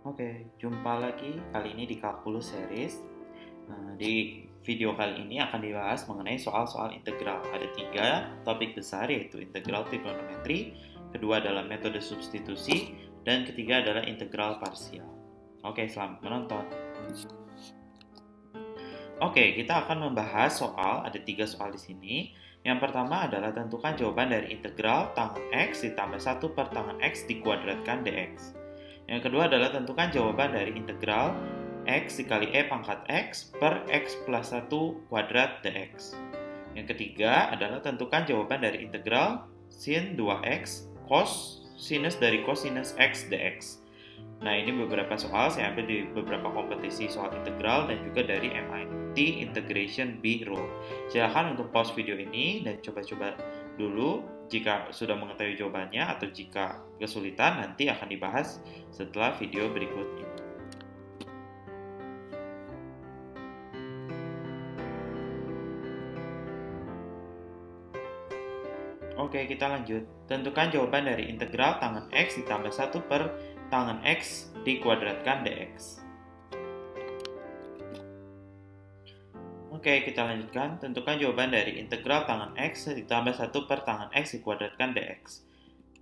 Oke, jumpa lagi kali ini di Kalkulus Series. Di video kali ini akan dibahas mengenai soal-soal integral. Ada 3 topik besar, yaitu integral trigonometri, kedua adalah metode substitusi, dan ketiga adalah integral parsial. Oke, selamat menonton. Oke, kita akan membahas ada 3 soal di sini. Yang pertama adalah tentukan jawaban dari integral tangen X ditambah 1 per tangen X dikuadratkan dx. Yang kedua adalah tentukan jawaban dari integral X dikali E pangkat X per X plus 1 kuadrat dx. Yang ketiga adalah tentukan jawaban dari integral sin 2x cos sinus dari cosinus X dx. Nah, ini beberapa soal saya ambil di beberapa kompetisi soal integral dan juga dari MIT Integration Bureau. Silahkan untuk pause video ini dan coba-coba dulu. Jika sudah mengetahui jawabannya atau jika kesulitan, nanti akan dibahas setelah video berikut ini. Oke, kita lanjut. Tentukan jawaban dari integral tangen X ditambah 1 per tangen X dikuadratkan dx. Oke, kita lanjutkan. Tentukan jawaban dari integral tangen X ditambah 1 per tangen X dikuadratkan dx.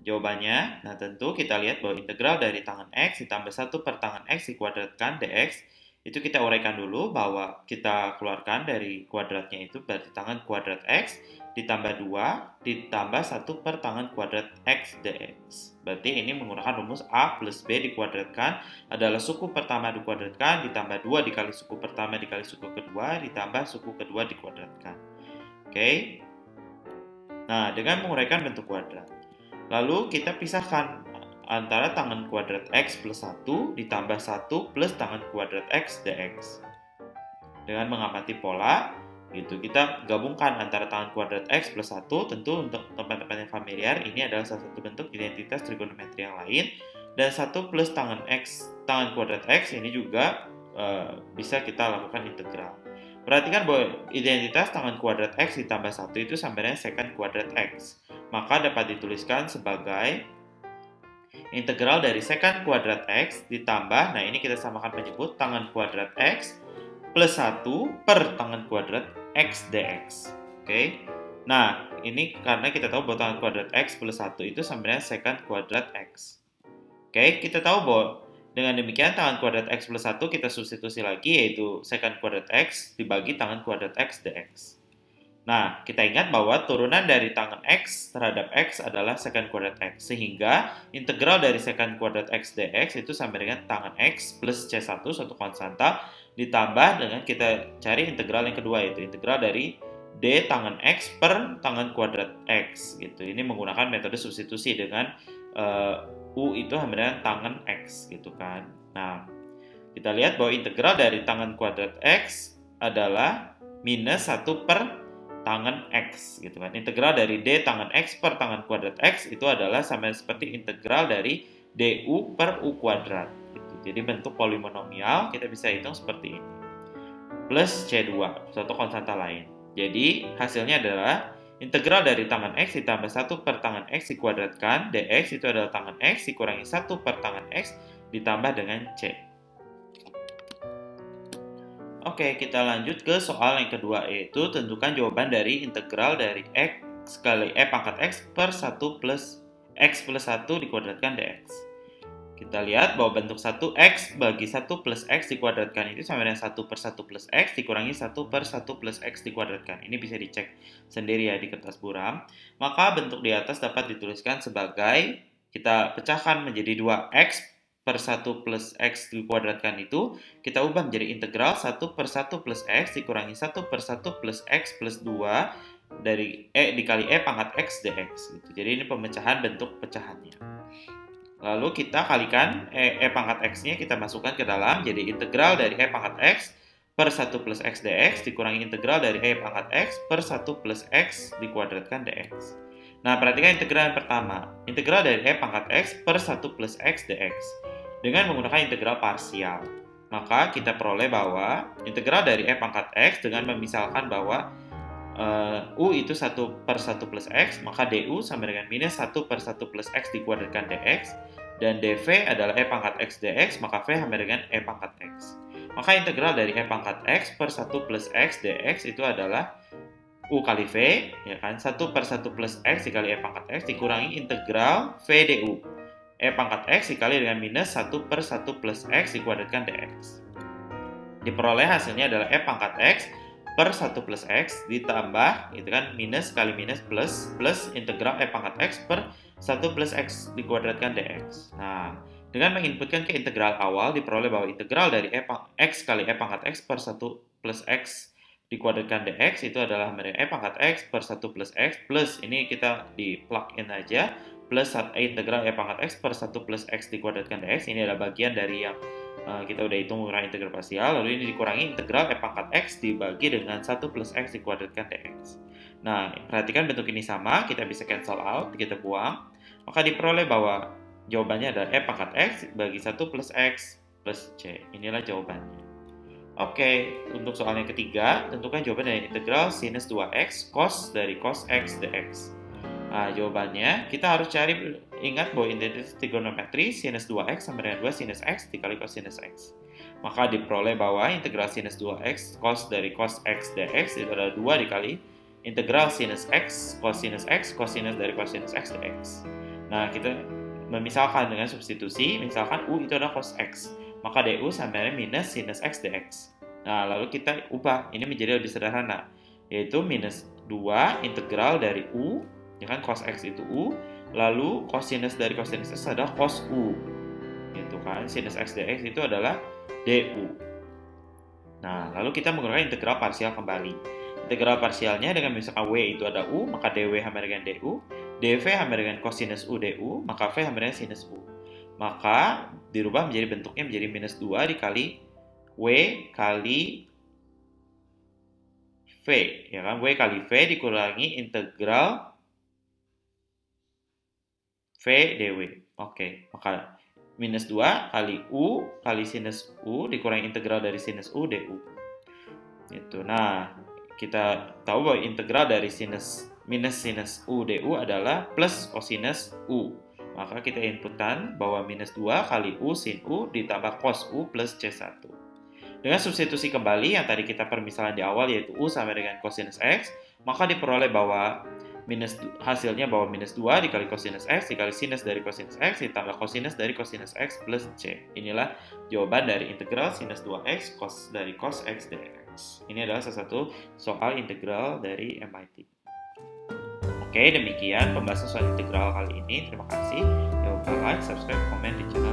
Jawabannya, nah tentu kita lihat bahwa integral dari tangen X ditambah 1 per tangen X dikuadratkan dx, itu kita uraikan dulu bahwa kita keluarkan dari kuadratnya itu berarti tangen kuadrat X ditambah 2 ditambah 1 per tangen kuadrat X dx. Berarti ini menggunakan rumus A plus B dikuadratkan adalah suku pertama dikuadratkan ditambah 2 dikali suku pertama dikali suku kedua ditambah suku kedua dikuadratkan. Oke. Nah, dengan menguraikan bentuk kuadrat. Lalu kita pisahkan antara tangen kuadrat X plus 1 ditambah 1 plus tangen kuadrat X dx. Dengan mengamati pola, gitu, kita gabungkan antara tangen kuadrat X plus 1, tentu untuk teman-teman yang familiar, ini adalah salah satu bentuk identitas trigonometri yang lain, dan 1 plus tangen kuadrat X ini juga bisa kita lakukan integral. Perhatikan bahwa identitas tangen kuadrat X ditambah 1 itu sama dengan secant kuadrat X. Maka dapat dituliskan sebagai integral dari secant kuadrat X ditambah, nah ini kita samakan penyebut, tangen kuadrat X plus 1 per tangen kuadrat X dx. Oke. Nah, ini karena kita tahu bahwa tangen kuadrat X plus 1 itu sama dengan secant kuadrat X. Oke, kita tahu bahwa dengan demikian tangen kuadrat X plus 1 kita substitusi lagi, yaitu secant kuadrat X dibagi tangen kuadrat X dx. Nah, kita ingat bahwa turunan dari tangen X terhadap X adalah secant kuadrat X, sehingga integral dari secant kuadrat X dx itu sama dengan tangen X plus C1, suatu konstanta, ditambah dengan kita cari integral yang kedua, yaitu integral dari D tangen X per tangen kuadrat X. Gitu. Ini menggunakan metode substitusi dengan U itu sama dengan tangen X. Gitu kan. Nah, kita lihat bahwa integral dari tangen kuadrat X adalah minus 1 per tangen X, gitu kan. Integral dari D tangen X per tangen kuadrat X itu adalah sama seperti integral dari DU per U kuadrat. Gitu. Jadi bentuk polinomial kita bisa hitung seperti ini. Plus C2, suatu konstanta lain. Jadi hasilnya adalah integral dari tangen X ditambah 1 per tangen X dikuadratkan dx itu adalah tangen X dikurangi 1 per tangen X ditambah dengan C. Oke, kita lanjut ke soal yang kedua, yaitu tentukan jawaban dari integral dari X kali E pangkat X per 1 plus X plus 1 dikuadratkan dx. Kita lihat bahwa bentuk 1X bagi 1 plus X dikuadratkan itu sama dengan 1 per 1 plus X dikurangi 1 per 1 plus X dikuadratkan. Ini bisa dicek sendiri ya di kertas buram. Maka bentuk di atas dapat dituliskan sebagai, kita pecahkan menjadi 2X per 1 plus X dikuadratkan itu, kita ubah menjadi integral 1 per 1 plus X dikurangi 1 per 1 plus X plus 2 dari E dikali E pangkat X dx. Gitu. Jadi ini pemecahan bentuk pecahannya. Lalu kita kalikan E pangkat X-nya, kita masukkan ke dalam, jadi integral dari E pangkat X per 1 plus X dx dikurangi integral dari E pangkat X per 1 plus X dikuadratkan dx. Nah, perhatikan integral yang pertama, integral dari E pangkat X per 1 plus X dx. Dengan menggunakan integral parsial, maka kita peroleh bahwa integral dari E pangkat X dengan memisalkan bahwa U itu 1 per 1 plus X, maka DU sama dengan minus 1 per 1 plus X dikuadratkan dx. dan dv adalah E pangkat X dx, maka V sama dengan E pangkat X. Maka integral dari E pangkat X per 1 plus X dx itu adalah U kali V, ya kan? 1 per 1 plus X dikali E pangkat X dikurangi integral V du. E pangkat X dikali dengan minus 1 per 1 plus X dikuadratkan dx. Diperoleh hasilnya adalah E pangkat X per 1 plus X ditambah, gitu kan, minus kali minus plus integral E pangkat X per 1 plus X dikuadratkan dx. Nah, dengan menginputkan ke integral awal, diperoleh bahwa integral dari X kali E pangkat X per 1 plus X dikuadratkan dx itu adalah E pangkat X per 1 plus X plus, ini kita di plug in aja, plus integral E pangkat X per 1 plus X dikuadratkan dx. Ini adalah bagian dari yang kita udah hitung ukuran integral parsial, lalu ini dikurangi integral E pangkat X dibagi dengan 1 plus X dikuadratkan dx. Nah, perhatikan bentuk ini sama, kita bisa cancel out, kita buang. Maka diperoleh bahwa jawabannya adalah E pangkat X bagi 1 plus X plus C. Inilah jawabannya. Oke, untuk soal yang ketiga, tentukan jawaban dari integral sinus 2X cos dari cos X dx. Nah, jawabannya, kita harus cari, ingat bahwa identitas trigonometri sinus 2X sama dengan 2 sinus X dikali cosinus X. Maka diperoleh bahwa integral sinus 2X cos dari cos X dx itu adalah 2 dikali integral sinus X cosinus dari cosinus X dx. Nah, kita memisalkan dengan substitusi, misalkan U itu adalah cos X, maka du sama dengan minus sinus X dx. Nah, lalu kita ubah, ini menjadi lebih sederhana, yaitu minus 2 integral dari U, ya kan, cos X itu U, lalu cosinus dari cosinus X adalah cos U, gitu kan, sinus X dx itu adalah du. Nah, lalu kita menggunakan integral parsial kembali. Integral parsialnya dengan misalkan W itu ada U, maka dW sama dengan du, dV sama dengan cosinus U du, maka V sama dengan sinus U. Maka dirubah menjadi bentuknya menjadi minus 2 dikali W kali V, ya kan, W kali V dikurangi integral V dW. Oke, maka minus 2 kali U kali sinus U dikurangi integral dari sinus U du. Gitu. Nah, kita tahu bahwa integral dari minus sinus U du adalah plus cosinus U. Maka kita inputkan bahwa minus 2 kali U sin U ditambah cos U plus C1. Dengan substitusi kembali yang tadi kita permisalan di awal, yaitu U sama dengan cosinus X, maka diperoleh bahwa hasilnya bahwa minus 2 dikali cosinus X dikali sinus dari cosinus X ditambah cosinus dari cosinus X plus C. Inilah jawaban dari integral sinus 2X cos dari cos X dx. Ini adalah salah satu soal integral dari MIT. Oke, demikian pembahasan soal integral kali ini. Terima kasih. Jangan lupa like, subscribe, komen di channel